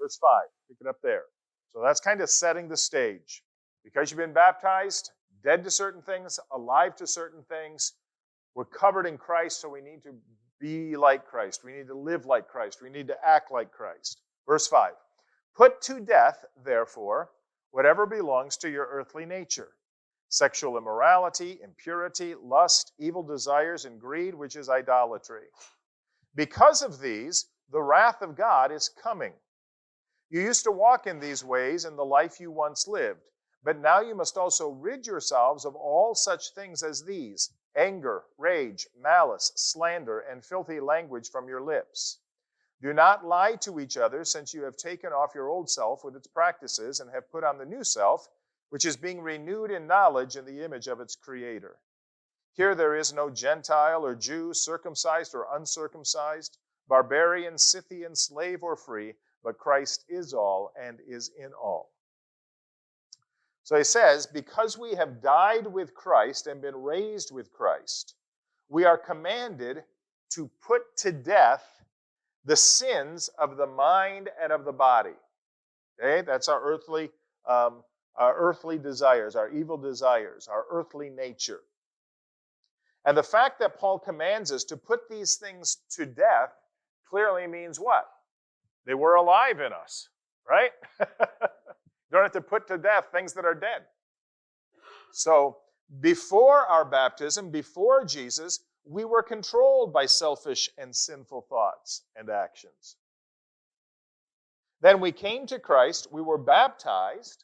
verse 5. Pick it up there. So that's kind of setting the stage. Because you've been baptized, dead to certain things, alive to certain things, we're covered in Christ, so we need to be like Christ. We need to live like Christ. We need to act like Christ. Verse 5. Put to death, therefore, whatever belongs to your earthly nature. Sexual immorality, impurity, lust, evil desires, and greed, which is idolatry. Because of these, the wrath of God is coming. You used to walk in these ways in the life you once lived, but now you must also rid yourselves of all such things as these: anger, rage, malice, slander, and filthy language from your lips. Do not lie to each other, since you have taken off your old self with its practices and have put on the new self, which is being renewed in knowledge in the image of its creator. Here there is no Gentile or Jew, circumcised or uncircumcised, barbarian, Scythian, slave or free, but Christ is all and is in all. So he says, because we have died with Christ and been raised with Christ, we are commanded to put to death the sins of the mind and of the body. Okay, that's our earthly desires, our evil desires, our earthly nature. And the fact that Paul commands us to put these things to death clearly means what? They were alive in us, right? You don't have to put to death things that are dead. So before our baptism, before Jesus, we were controlled by selfish and sinful thoughts and actions. Then we came to Christ, we were baptized,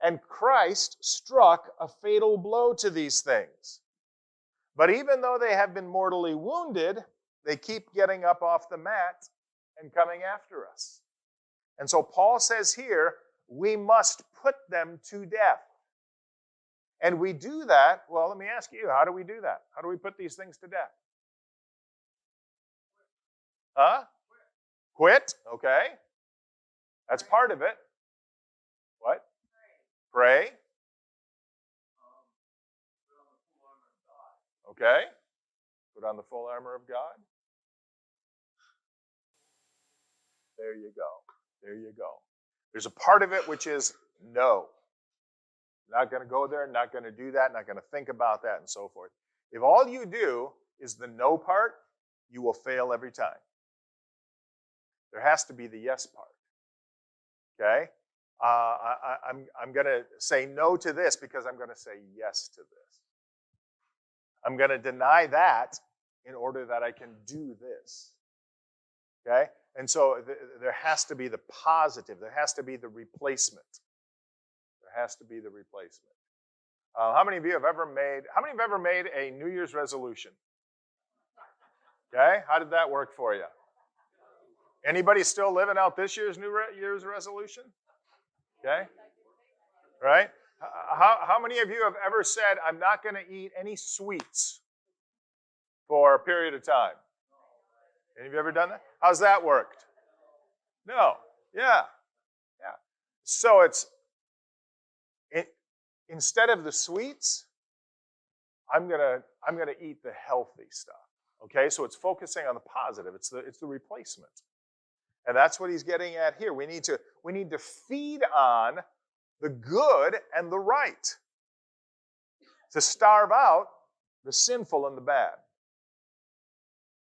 and Christ struck a fatal blow to these things. But even though they have been mortally wounded, they keep getting up off the mat and coming after us. And so Paul says here, we must put them to death. And we do that, well, let me ask you, how do we do that? How do we put these things to death? Huh? Quit? Okay. That's part of it. What? Pray. Okay. Put on the full armor of God. There you go. There you go. There's a part of it which is no. Not going to go there, not going to do that, not going to think about that, and so forth. If all you do is the no part, you will fail every time. There has to be the yes part. Okay? I'm going to say no to this because I'm going to say yes to this. I'm going to deny that in order that I can do this. Okay? And so there has to be the positive. There has to be the replacement. There has to be the replacement. How many of you have ever made a New Year's resolution? Okay? How did that work for you? Anybody still living out this year's New Year's resolution? Okay? Right? How many of you have ever said, I'm not going to eat any sweets for a period of time? Any of you ever done that? How's that worked? No. Yeah. Yeah. So instead of the sweets, I'm gonna eat the healthy stuff. Okay, so it's focusing on the positive. It's the replacement, and that's what he's getting at here. We need to feed on the good and the right, to starve out the sinful and the bad.